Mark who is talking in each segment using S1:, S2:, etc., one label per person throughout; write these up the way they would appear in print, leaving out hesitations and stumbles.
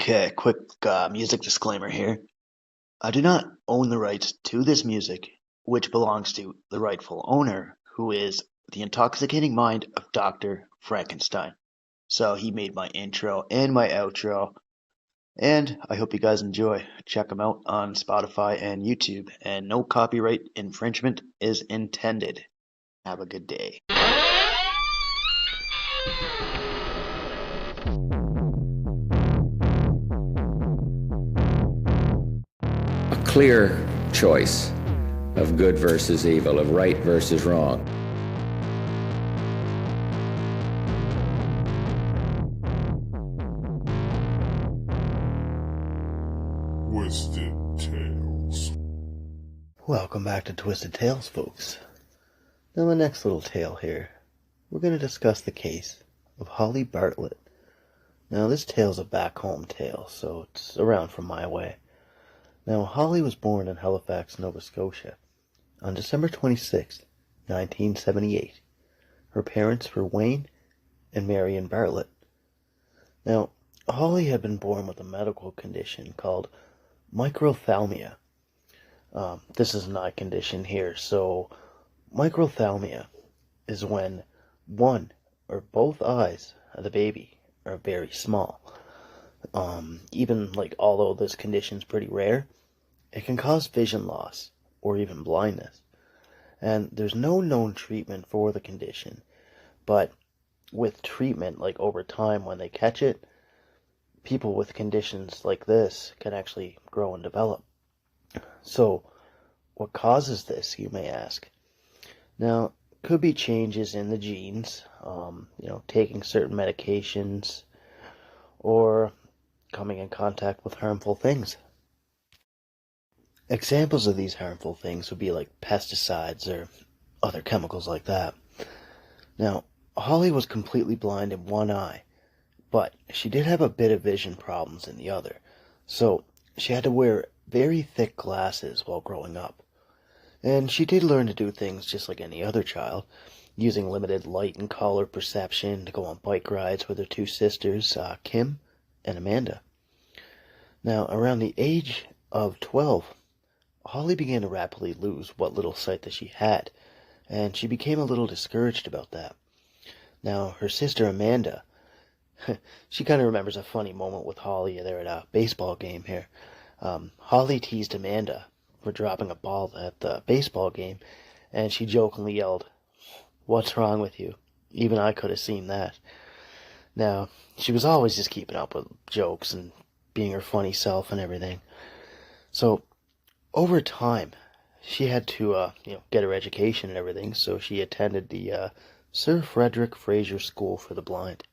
S1: Okay, quick music disclaimer here. I do not own the rights to this music, which belongs to the rightful owner, who is the intoxicating mind of Dr. Frankenstein. So he made my intro and my outro, and I hope you guys enjoy. Check them out on Spotify and YouTube, and no copyright infringement is intended. Have a good day.
S2: A clear choice of good versus evil, of right versus wrong.
S3: Twisted Tales.
S4: Welcome back to Twisted Tales, folks. Now, the next little tale here, we're going to discuss the case of Holly Bartlett. Now, this tale's a back-home tale, so it's around from my way. Now, Holly was born in Halifax, Nova Scotia, on December 26, 1978. Her parents were Wayne and Marion Bartlett. Now, Holly had been born with a medical condition called microphthalmia. This is an eye condition here, so microphthalmia is when one or both eyes of the baby are very small. Although this condition's pretty rare, it can cause vision loss or even blindness. And there's no known treatment for the condition, but with treatment, over time when they catch it, people with conditions like this can actually grow and develop. So, what causes this, you may ask? Now, could be changes in the genes, taking certain medications, or coming in contact with harmful things. Examples of these harmful things would be like pesticides or other chemicals like that. Now, Holly was completely blind in one eye, but she did have a bit of vision problems in the other, so she had to wear very thick glasses while growing up. And she did learn to do things just like any other child, using limited light and color perception to go on bike rides with her two sisters, Kim and Amanda. Now, around the age of 12, Holly began to rapidly lose what little sight that she had, and she became a little discouraged about that. Now, her sister Amanda, she kind of remembers a funny moment with Holly there at a baseball game here. Holly teased Amanda for dropping a ball at the baseball game, and she jokingly yelled, "What's wrong with you? Even I could have seen that." Now, she was always just keeping up with jokes and being her funny self and everything. So, over time, she had to, get her education and everything, so she attended the Sir Frederick Fraser School for the Blind.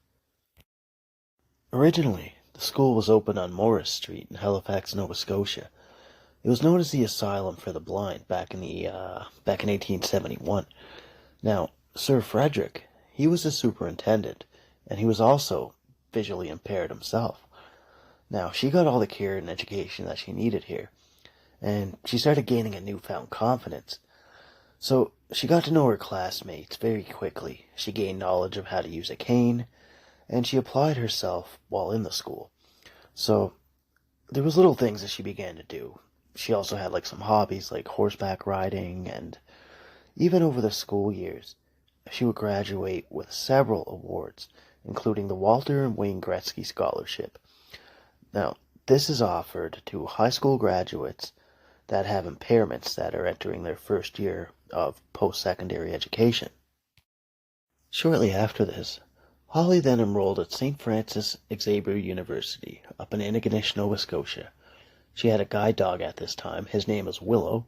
S4: Originally, the school was open on Morris Street in Halifax, Nova Scotia. It was known as the Asylum for the Blind back in 1871. Now, Sir Frederick, he was the superintendent, and he was also visually impaired himself. Now, she got all the care and education that she needed here, and she started gaining a newfound confidence. So, she got to know her classmates very quickly. She gained knowledge of how to use a cane, and she applied herself while in the school. So, there was little things that she began to do. She also had some hobbies like horseback riding, and even over the school years, she would graduate with several awards, including the Walter and Wayne Gretzky Scholarship. Now, this is offered to high school graduates that have impairments that are entering their first year of post-secondary education. Shortly after this, Holly then enrolled at St. Francis Xavier University up in Antigonish, Nova Scotia. She had a guide dog at this time. His name was Willow.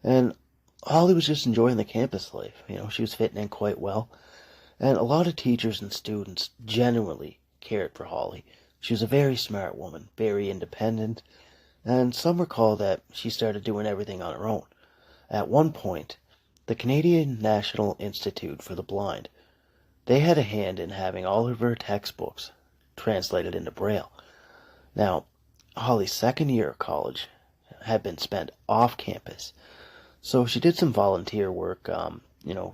S4: And Holly was just enjoying the campus life. She was fitting in quite well. And a lot of teachers and students genuinely cared for Holly. She was a very smart woman, very independent, and some recall that she started doing everything on her own. At one point, the Canadian National Institute for the Blind, they had a hand in having all of her textbooks translated into Braille. Now, Holly's second year of college had been spent off campus, so she did some volunteer work,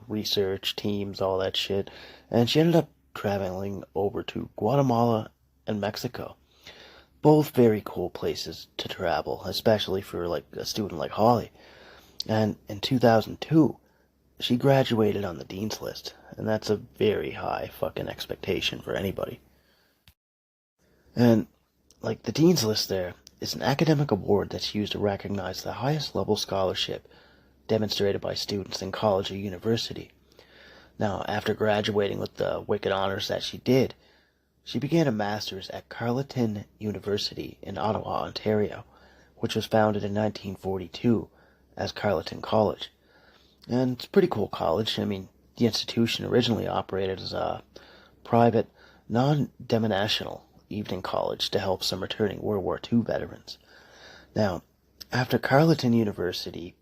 S4: research, teams, all that shit, and she ended up traveling over to Guatemala and Mexico. Both very cool places to travel, especially for like a student like Holly. And in 2002, she graduated on the dean's list, and that's a very high fucking expectation for anybody. And like the dean's list there is an academic award that's used to recognize the highest level scholarship demonstrated by students in college or university. Now, after graduating with the wicked honors that she did, she began a master's at Carleton University in Ottawa, Ontario, which was founded in 1942 as Carleton College. And it's a pretty cool college. I mean, the institution originally operated as a private, non-denominational evening college to help some returning World War II veterans. Now, after Carleton University,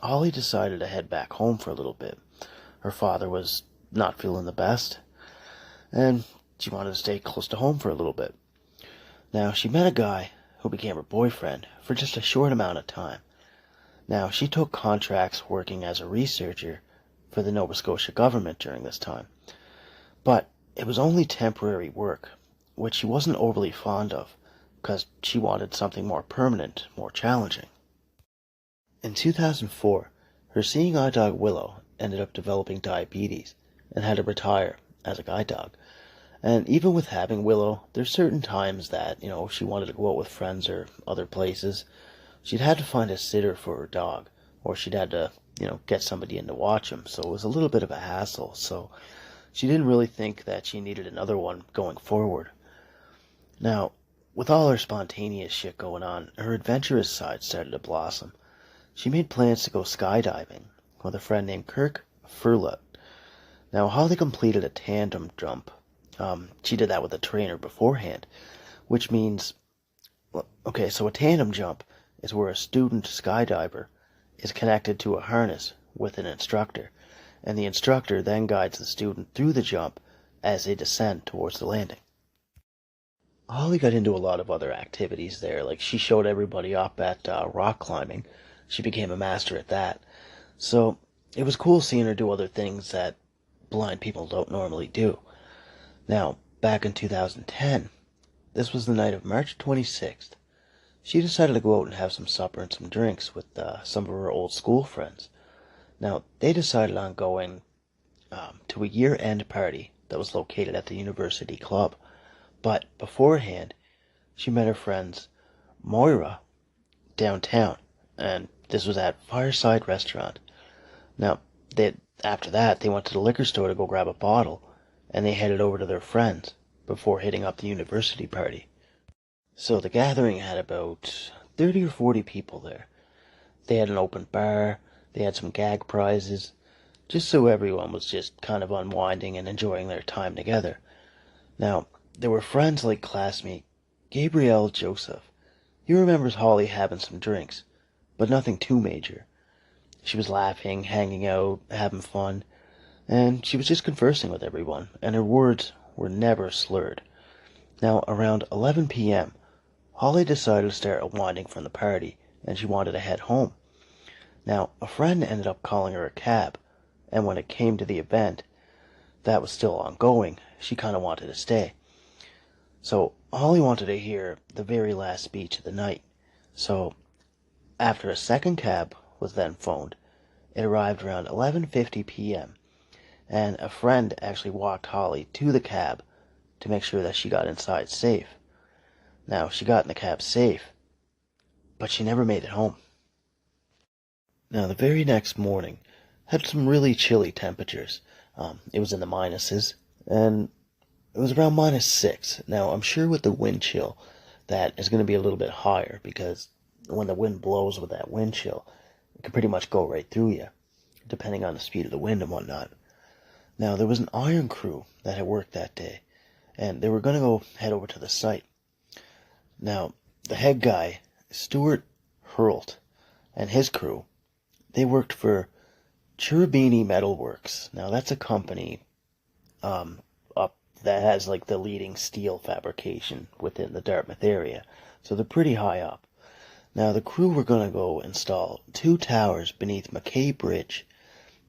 S4: Holly decided to head back home for a little bit. Her father was not feeling the best, and she wanted to stay close to home for a little bit. Now, she met a guy who became her boyfriend for just a short amount of time. Now, she took contracts working as a researcher for the Nova Scotia government during this time. But it was only temporary work, which she wasn't overly fond of, because she wanted something more permanent, more challenging. In 2004, her seeing eye dog Willow ended up developing diabetes and had to retire as a guide dog. And even with having Willow, there's certain times that, if she wanted to go out with friends or other places, she'd had to find a sitter for her dog, or she'd had to, get somebody in to watch him. So it was a little bit of a hassle. So she didn't really think that she needed another one going forward. Now, with all her spontaneous shit going on, her adventurous side started to blossom. She made plans to go skydiving with a friend named Kirk Furlot. Now, Holly completed a tandem jump. She did that with a trainer beforehand, which means, so a tandem jump is where a student skydiver is connected to a harness with an instructor, and the instructor then guides the student through the jump as they descend towards the landing. Holly got into a lot of other activities there, like she showed everybody up at rock climbing. She became a master at that. So it was cool seeing her do other things that blind people don't normally do. Now, back in 2010, this was the night of March 26th, she decided to go out and have some supper and some drinks with some of her old school friends. Now, they decided on going to a year-end party that was located at the University Club. But beforehand, she met her friends Moira downtown, and this was at Fireside Restaurant. Now, after that, they went to the liquor store to go grab a bottle, and they headed over to their friends before hitting up the university party. So the gathering had about 30 or 40 people there. They had an open bar, they had some gag prizes, just so everyone was just kind of unwinding and enjoying their time together. Now, there were friends like classmate Gabrielle Joseph. He remembers Holly having some drinks, but nothing too major. She was laughing, hanging out, having fun, and she was just conversing with everyone, and her words were never slurred. Now, around 11 p.m., Holly decided to start unwinding from the party, and she wanted to head home. Now, a friend ended up calling her a cab, and when it came to the event that was still ongoing, she kind of wanted to stay. So Holly wanted to hear the very last speech of the night. So after a second cab was then phoned, it arrived around 11:50 p.m., and a friend actually walked Holly to the cab to make sure that she got inside safe. Now, she got in the cab safe, but she never made it home. Now, the very next morning had some really chilly temperatures. It was in the minuses, and it was around -6. Now, I'm sure with the wind chill, that is going to be a little bit higher, because when the wind blows with that wind chill, it can pretty much go right through you, depending on the speed of the wind and whatnot. Now, there was an iron crew that had worked that day, and they were going to go head over to the site. Now, the head guy, Stuart Hurlt, and his crew, they worked for Cherubini Metalworks. Now, that's a company up that has like the leading steel fabrication within the Dartmouth area, so they're pretty high up. Now, the crew were going to go install 2 towers beneath McKay Bridge.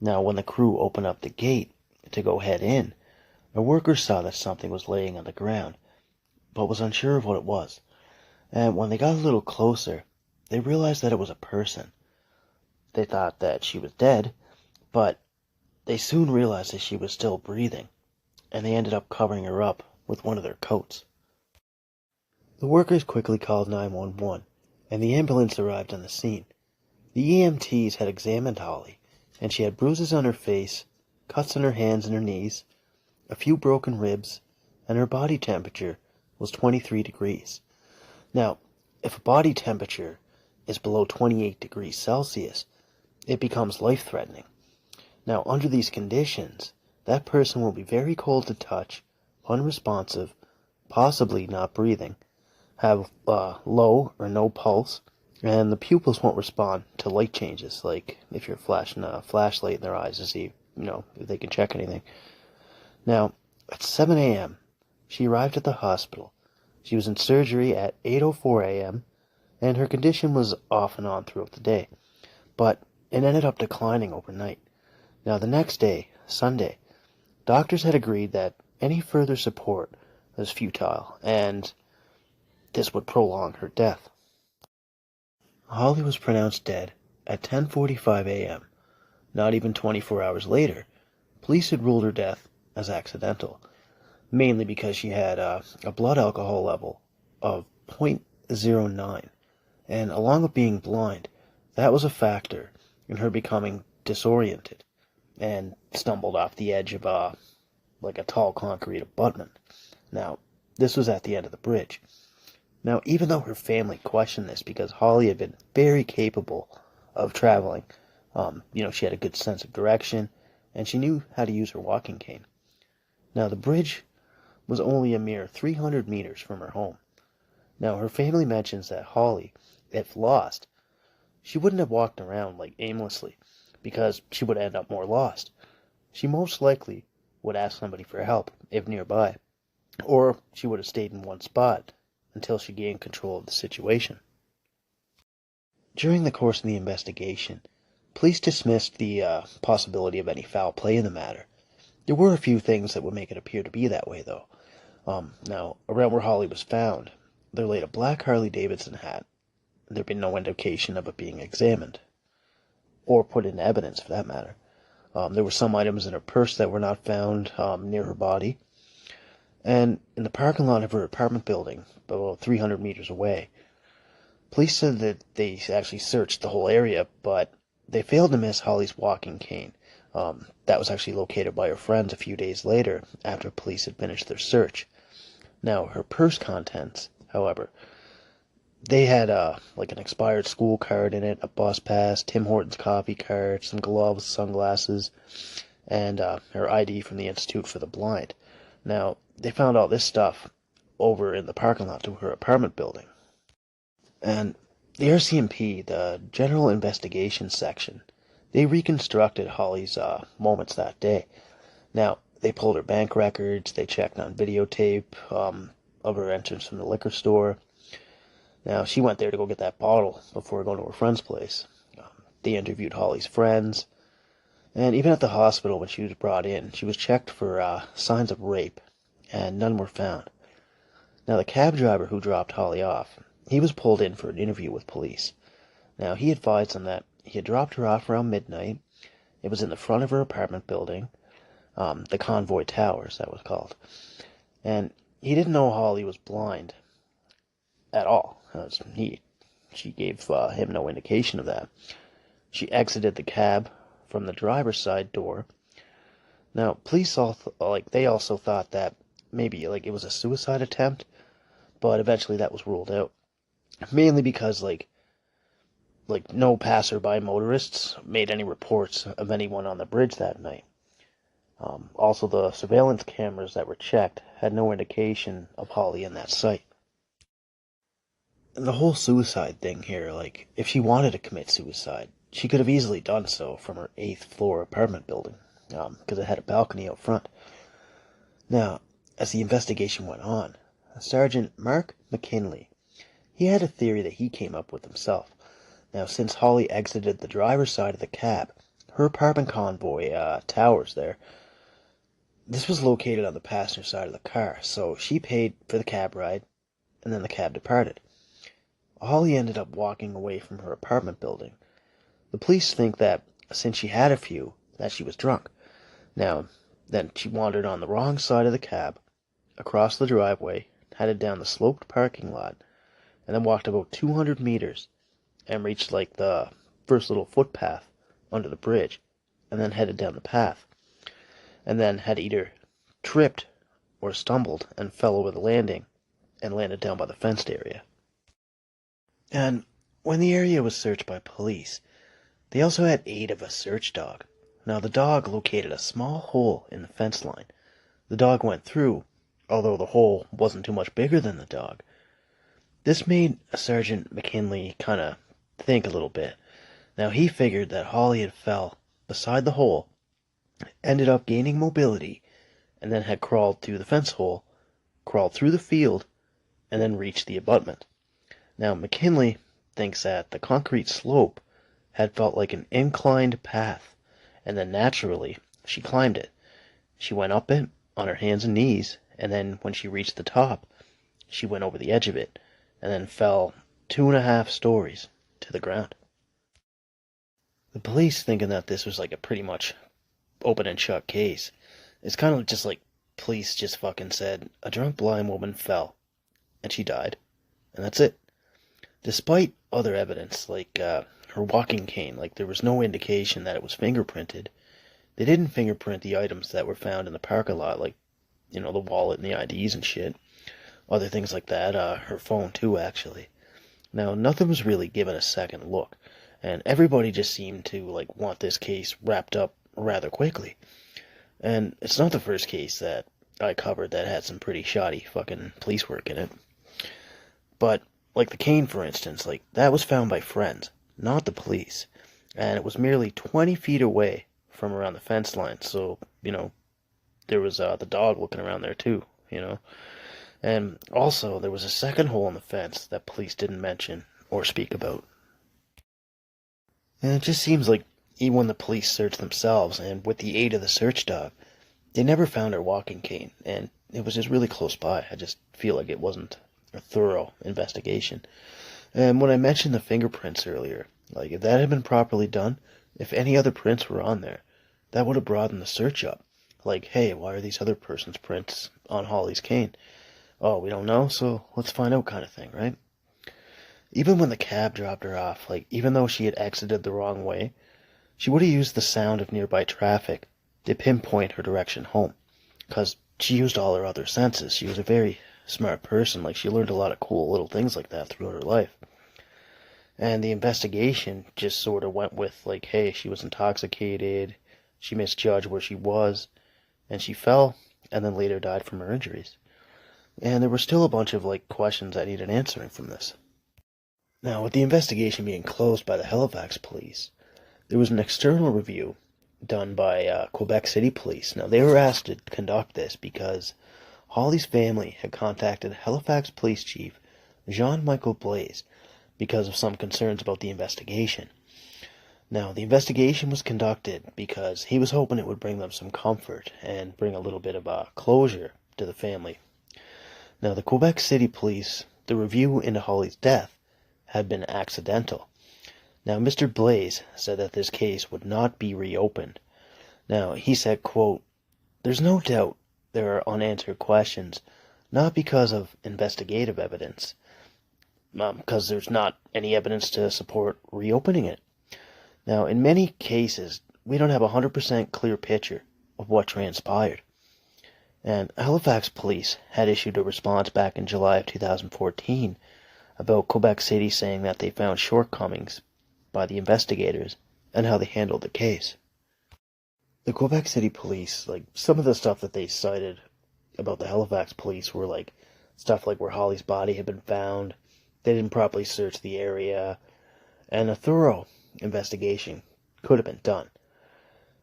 S4: Now, when the crew opened up the gate to go head in, a worker saw that something was laying on the ground, but was unsure of what it was. And when they got a little closer, they realized that it was a person. They thought that she was dead, but they soon realized that she was still breathing, and they ended up covering her up with one of their coats. The workers quickly called 911, and the ambulance arrived on the scene. The EMTs had examined Holly, and she had bruises on her face, cuts on her hands and her knees, a few broken ribs, and her body temperature was 23 degrees. Now, if a body temperature is below 28 degrees Celsius, it becomes life-threatening. Now, under these conditions, that person will be very cold to touch, unresponsive, possibly not breathing, have low or no pulse, and the pupils won't respond to light changes, like if you're flashing a flashlight in their eyes to see, if they can check anything. Now, at 7 a.m., she arrived at the hospital. She was in surgery at 8:04 a.m., and her condition was off and on throughout the day, but it ended up declining overnight. Now, the next day, Sunday, doctors had agreed that any further support was futile, and this would prolong her death. Holly was pronounced dead at 10:45 a.m. Not even 24 hours later, police had ruled her death as accidental, mainly because she had a blood alcohol level of 0.09, and along with being blind, that was a factor in her becoming disoriented and stumbled off the edge of a tall concrete abutment. Now, this was at the end of the bridge. Now, even though her family questioned this because Holly had been very capable of traveling, she had a good sense of direction, and she knew how to use her walking cane. Now, the bridge was only a mere 300 meters from her home. Now, her family mentions that Holly, if lost, she wouldn't have walked around aimlessly, because she would end up more lost. She most likely would ask somebody for help if nearby, or she would have stayed in one spot until she gained control of the situation. During the course of the investigation, police dismissed the possibility of any foul play in the matter. There were a few things that would make it appear to be that way, though. Now, around where Holly was found, there laid a black Harley-Davidson hat. There'd been no indication of it being examined, or put into evidence for that matter. There were some items in her purse that were not found near her body. And in the parking lot of her apartment building, about 300 meters away, police said that they actually searched the whole area, but they failed to miss Holly's walking cane. That was actually located by her friends a few days later, after police had finished their search. Now, her purse contents, however, they had an expired school card in it, a bus pass, Tim Hortons coffee card, some gloves, sunglasses, and her ID from the Institute for the Blind. Now, they found all this stuff over in the parking lot to her apartment building. And the RCMP, the General Investigation Section, they reconstructed Holly's moments that day. Now, they pulled her bank records, they checked on videotape of her entrance from the liquor store. Now, she went there to go get that bottle before going to her friend's place. They interviewed Holly's friends, and even at the hospital when she was brought in, she was checked for signs of rape, and none were found. Now, the cab driver who dropped Holly off, he was pulled in for an interview with police. Now, he advised them that he had dropped her off around midnight. It was in the front of her apartment building, the Convoy Towers, that was called. And he didn't know Holly was blind at all. She gave him no indication of that. She exited the cab from the driver's side door. Now, police they also thought that maybe it was a suicide attempt, but eventually that was ruled out. Mainly because no passerby motorists made any reports of anyone on the bridge that night. Also, the surveillance cameras that were checked had no indication of Holly in that site. And the whole suicide thing here, if she wanted to commit suicide, she could have easily done so from her 8th floor apartment building, because it had a balcony out front. Now, as the investigation went on, Sergeant Mark McKinley, he had a theory that he came up with himself. Now, since Holly exited the driver's side of the cab, her apartment convoy towers there, this was located on the passenger side of the car, so she paid for the cab ride, and then the cab departed. Holly ended up walking away from her apartment building. The police think that since she had a few, that she was drunk. Now, then she wandered on the wrong side of the cab, across the driveway, headed down the sloped parking lot, and then walked about 200 meters and reached like the first little footpath under the bridge, and then headed down the path, and then had either tripped or stumbled and fell over the landing and landed down by the fenced area. And when the area was searched by police, they also had aid of a search dog. Now the dog located a small hole in the fence line. The dog went through, although the hole wasn't too much bigger than the dog. This made Sergeant McKinley kind of think a little bit. Now he figured that Holly had fell beside the hole, ended up gaining mobility, and then had crawled through the fence hole, crawled through the field, and then reached the abutment. Now McKinley thinks that the concrete slope had felt like an inclined path, and then naturally she climbed it. She went up it on her hands and knees, and then when she reached the top, she went over the edge of it, and then fell 2.5 stories to the ground. The police, thinking that this was like a pretty much open and shut case, it's kind of just like police just fucking said, a drunk blind woman fell, and she died, and that's it. Despite other evidence, like her walking cane, like there was no indication that it was fingerprinted. They didn't fingerprint the items that were found in the parking lot, like, the wallet and the IDs and shit. Other things like that, her phone too, actually. Now, nothing was really given a second look, and everybody just seemed to, like, want this case wrapped up rather quickly. And it's not the first case that I covered that had some pretty shoddy fucking police work in it. But, like the cane, for instance, like, that was found by friends, not the police. And it was merely 20 feet away from around the fence line, so, there was the dog looking around there too, And also, there was a second hole in the fence that police didn't mention or speak about. And it just seems like even when the police searched themselves, and with the aid of the search dog, they never found her walking cane, and it was just really close by. I just feel like it wasn't a thorough investigation. And when I mentioned the fingerprints earlier, like if that had been properly done, if any other prints were on there, that would have broadened the search up. Like, hey, why are these other person's prints on Holly's cane? Oh, we don't know, so let's find out kind of thing, right? Even when the cab dropped her off, like, even though she had exited the wrong way, she would have used the sound of nearby traffic to pinpoint her direction home, because she used all her other senses. She was a very smart person. Like, she learned a lot of cool little things like that throughout her life. And the investigation just sort of went with, like, hey, she was intoxicated, she misjudged where she was, and she fell, and then later died from her injuries. And there were still a bunch of, like, questions that needed answering from this. Now, with the investigation being closed by the Halifax police, there was an external review done by Quebec City Police. Now, they were asked to conduct this because Holly's family had contacted Halifax Police Chief Jean-Michel Blaise because of some concerns about the investigation. Now, the investigation was conducted because he was hoping it would bring them some comfort and bring a little bit of closure to the family. Now, the Quebec City Police, the review into Holly's death had been accidental. Now, Mr. Blaise said that this case would not be reopened. Now, he said, quote, "There's no doubt there are unanswered questions, not because of investigative evidence, because there's not any evidence to support reopening it. Now, in many cases, we don't have a 100% clear picture of what transpired." And Halifax police had issued a response back in July of 2014 about Quebec City saying that they found shortcomings by the investigators and how they handled the case. The Quebec City police, like, some of the stuff that they cited about the Halifax police were like stuff like where Holly's body had been found, they didn't properly search the area, and a thorough investigation could have been done.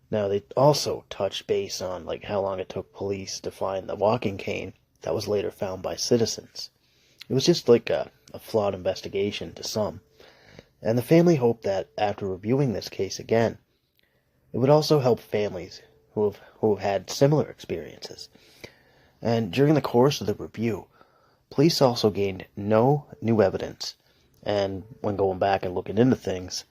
S4: Now, they also touched base on like how long it took police to find the walking cane that was later found by citizens. It was just like a flawed investigation to some. And the family hoped that after reviewing this case again, it would also help families who have had similar experiences. And during the course of the review, police also gained no new evidence And when going back and looking into things,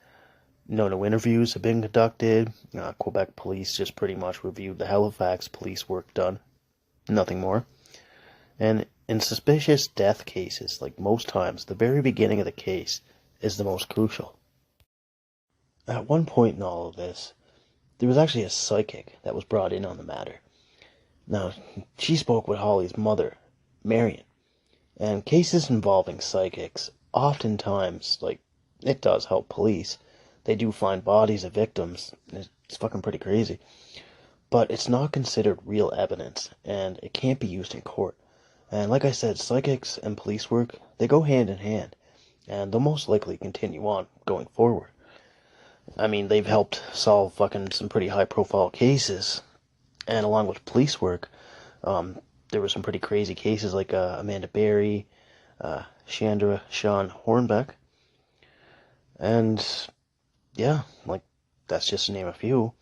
S4: no interviews have been conducted. Quebec police just pretty much reviewed the Halifax police work done. Nothing more. And in suspicious death cases, like most times, the very beginning of the case is the most crucial. At one point in all of this, there was actually a psychic that was brought in on the matter. Now, she spoke with Holly's mother, Marion, and cases involving psychics, oftentimes, it does help police. They do find bodies of victims. It's fucking pretty crazy. But it's not considered real evidence, and it can't be used in court. And like I said, psychics and police work, they go hand in hand, and they'll most likely continue on going forward. I mean, they've helped solve fucking some pretty high-profile cases, and along with police work, there were some pretty crazy cases like Amanda Berry, Chandra Sean Hornbeck, and yeah, that's just to name a few.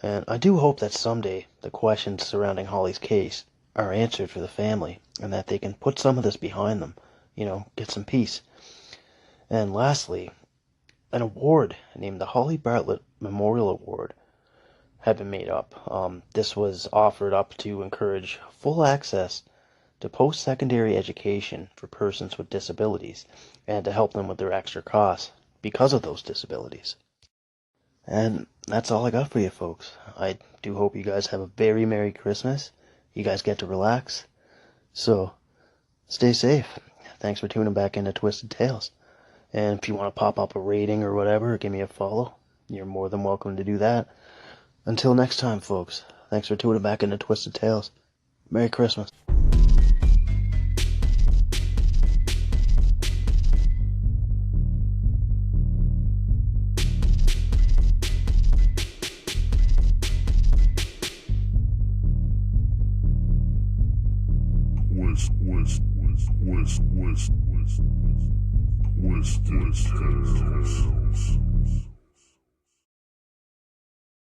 S4: And I do hope that someday the questions surrounding Holly's case are answered for the family, and that they can put some of this behind them, get some peace. And lastly, an award named the Holly Bartlett Memorial Award had been made up. This was offered up to encourage full access to post-secondary education for persons with disabilities, and to help them with their extra costs because of those disabilities. And that's all I got for you folks. I do hope you guys have a very Merry Christmas. You guys get to relax. So, stay safe. Thanks for tuning back into Twisted Tales. And if you want to pop up a rating or whatever, or give me a follow, you're more than welcome to do that. Until next time, folks, thanks for tuning back into Twisted Tales. Merry Christmas.
S3: Twisted Tales.